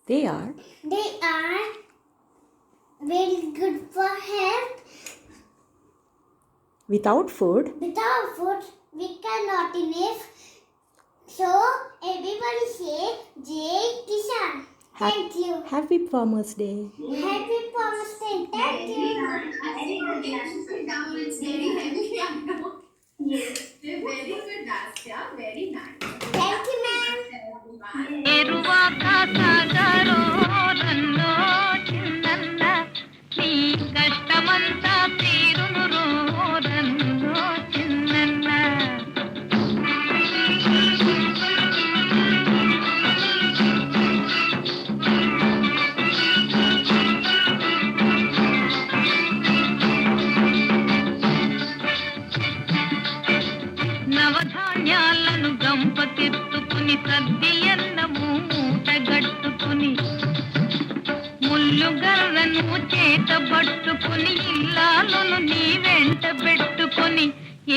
They are very good for health. Without food, We cannot live. So everybody say Jai Kishan. Thank you. Happy Farmers Day. Happy Farmers Day. Thank you. It's very heavy. I know. Yes. Very good, Dasya. Very nice. Thank you, ma'am. ఎరువాక సాగరో రన్నో Chinnanna నీ కష్టమంతా తీరును రో రన్నో చిన్నన్న నవధాన్యాలను గంపకెత్తుకుని సద్ది అన్నము మూటగట్టుకుని ముల్లుగర్రను చేత పట్టుకుని ఇల్లాలను నీ వెంట పెట్టుకుని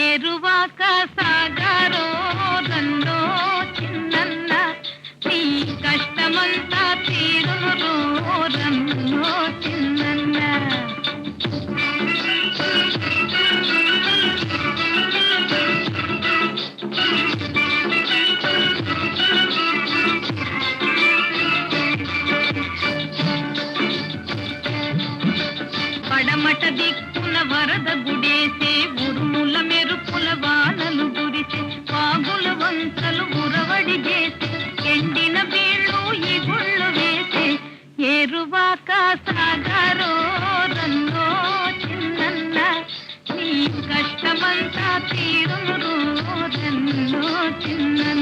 ఏరువాక సాగారో రన్నో చిన్నన్న నీ కష్టమంతా తీరును రో రన్నో చిన్నన్న పడమట దిక్కున వరద గుడేసే ఉరుముల మెరుపుల వానలు గురిసే వాగుల వంతలు ఉరవడి చేసే ఎండిన బీళ్ళు ఈ గుళ్ళు వేసే ఏరువాక సాగరో రన్నో చిన్నన్న నీ కష్టమంతా తీరును రో రన్నో చిన్నన్న